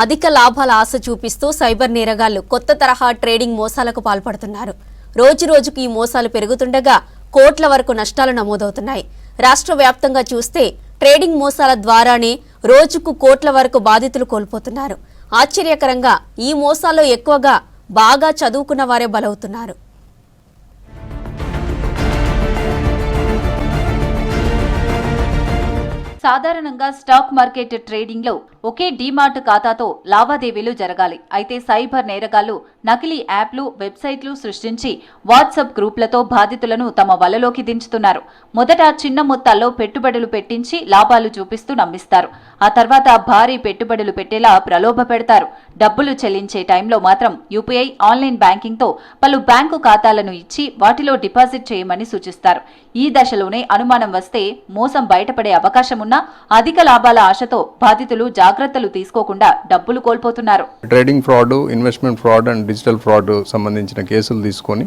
అధిక లాభాల ఆశ చూపిస్తూ సైబర్ నేరగాళ్లు కొత్త తరహా ట్రేడింగ్ మోసాలకు పాల్పడుతున్నారు. రోజురోజుకు ఈ మోసాలు పెరుగుతుండగా కోట్ల వరకు నష్టాలు నమోదవుతున్నాయి. రాష్ట్ర వ్యాప్తంగా చూస్తే ట్రేడింగ్ మోసాల ద్వారానే రోజుకు కోట్ల వరకు బాధితులు కోల్పోతున్నారు. ఆశ్చర్యకరంగా ఈ మోసాల్లో ఎక్కువగా బాగా చదువుకున్న వారే బలవుతున్నారు. సాధారణంగా స్టాక్ మార్కెట్ ట్రేడింగ్ లో ఒకే డీమార్ట్ ఖాతాతో లావాదేవీలు జరగాలి. అయితే సైబర్ నేరగాళ్లు నకిలీ యాప్లు, వెబ్సైట్లు సృష్టించి వాట్సాప్ గ్రూపులతో బాధితులను తమ వలలోకి దించుతున్నారు. మొదట చిన్న మొత్తాల్లో పెట్టుబడులు పెట్టించి లాభాలు చూపిస్తూ నమ్మిస్తారు. ఆ తర్వాత భారీ పెట్టుబడులు పెట్టేలా ప్రలోభ పెడతారు. డబ్బులు చెల్లించే టైంలో మాత్రం యూపీఐ, ఆన్లైన్ బ్యాంకింగ్ తో పలు బ్యాంకు ఖాతాలను ఇచ్చి వాటిలో డిపాజిట్ చేయమని సూచిస్తారు. ఈ దశలోనే అనుమానం వస్తే మోసం బయటపడే అవకాశం ఉన్నా అధిక లాభాల ఆశతో బాధితులు జాగ్రత్తలు తీసుకోకుండా డబ్బులు కోల్పోతున్నారు. Trading fraud, investment fraud and digital fraud సంబంధించిన కేసులు తీసుకొని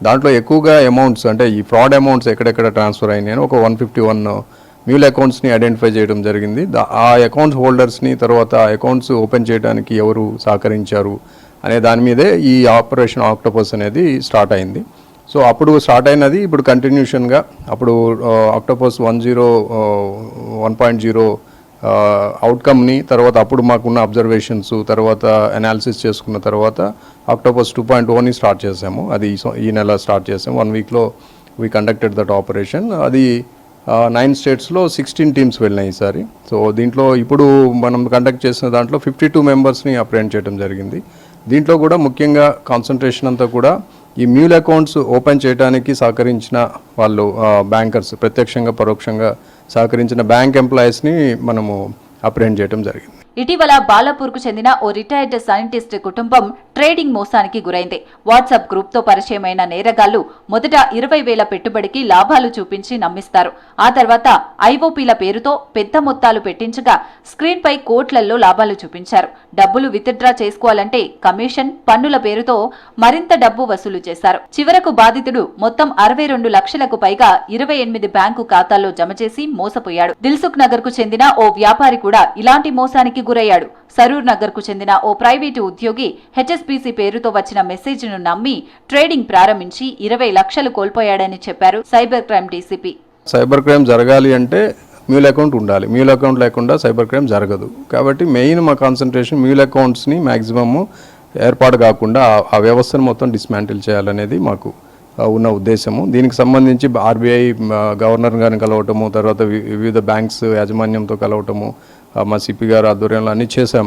దాంట్లో ఎక్కువగా అమౌంట్స్ అంటే ఈ ఫ్రాడ్ అమౌంట్స్ ఎక్కడెక్కడ ట్రాన్స్ఫర్ అయినాయని ఒక 151 మ్యూల్ అకౌంట్స్ని ఐడెంటిఫై చేయడం జరిగింది. ఆ అకౌంట్స్ హోల్డర్స్ని, తర్వాత అకౌంట్స్ ఓపెన్ చేయడానికి ఎవరు సహకరించారు అనే దాని మీదే ఈ ఆపరేషన్ ఆక్టోపస్ అనేది స్టార్ట్ అయింది. సో అప్పుడు స్టార్ట్ అయినది ఇప్పుడు కంటిన్యూషన్గా అప్పుడు ఆక్టోపస్ 1.0 అవుట్కమ్ని తర్వాత అప్పుడు మాకున్న అబ్జర్వేషన్స్ తర్వాత అనాలిసిస్ చేసుకున్న తర్వాత ఆక్టోపస్ 2.0ని స్టార్ట్ చేసాము. అది ఈ నెల స్టార్ట్ చేసాము. 1 వీక్లో వీ కండక్టెడ్ దట్ ఆపరేషన్. అది 9 స్టేట్స్లో 16 టీమ్స్ వెళ్ళినాయి ఈసారి. సో దీంట్లో ఇప్పుడు మనం కండక్ట్ చేసిన దాంట్లో 52 మెంబర్స్ని అప్రెంట్ చేయడం జరిగింది. దీంట్లో కూడా ముఖ్యంగా కాన్సన్ట్రేషన్ అంతా కూడా ఈ మ్యూల్ అకౌంట్స్ ఓపెన్ చేయడానికి సహకరించిన వాళ్ళు బ్యాంకర్స్, ప్రత్యక్షంగా పరోక్షంగా సహకరించిన బ్యాంక్ ఎంప్లాయీస్ని మనము అప్రెంట్ చేయడం జరిగింది. ఇటీవల బాలాపూర్కు చెందిన ఓ రిటైర్డ్ సైంటిస్ట్ కుటుంబం ట్రేడింగ్ మోసానికి గురైంది. వాట్సాప్ గ్రూప్తో పరిచయమైన నేరగాళ్లు మొదట 20,000 పెట్టుబడికి లాభాలు చూపించి నమ్మిస్తారు. ఆ తర్వాత ఐఓపీల పేరుతో పెద్ద మొత్తాలు పెట్టించగా స్క్రీన్పై కోట్లల్లో లాభాలు చూపించారు. డబ్బులు విత్డ్రా చేసుకోవాలంటే కమిషన్, పన్నుల పేరుతో మరింత డబ్బు వసూలు చేశారు. చివరకు బాధితుడు మొత్తం 62 లక్షలకు పైగా 28 బ్యాంకు ఖాతాల్లో జమ చేసి మోసపోయాడు. దిల్సుఖ్ నగర్ కు చెందిన ఓ వ్యాపారి కూడా ఇలాంటి మోసానికి గురయ్యాడు. సరూర్ నగర్ కు చెందిన ఓ ప్రైవేటు ఉద్యోగి హెచ్ఎస్బీసీ పేరుతో వచ్చిన మెసేజ్ ను నమ్మి ట్రేడింగ్ ప్రారంభించి 20 లక్షలు కోల్పోయాడని చెప్పారు cyber crime DCP. Cyber crime జరగాలి అంటే మ్యూల్ అకౌంట్ ఉండాలి. మ్యూల్ అకౌంట్ లేకుండా సైబర్ క్రైమ్ జరగదు. కాబట్టి మెయిన్ మా కాన్సన్ట్రేషన్ మ్యూల్ అకౌంట్స్ని మ్యాక్సిమమ్ ఏర్పాటు కాకుండా ఆ వ్యవస్థను మొత్తం డిస్మాంటిల్ చేయాలనేది మాకు ఉన్న ఉద్దేశము. దీనికి సంబంధించి ఆర్బీఐ గవర్నర్ గారిని కలవటము, తర్వాత వివిధ బ్యాంక్స్ యాజమాన్యంతో కలవటము, మా సిపి గారు ఆధ్వర్యంలో అన్ని చేశాము.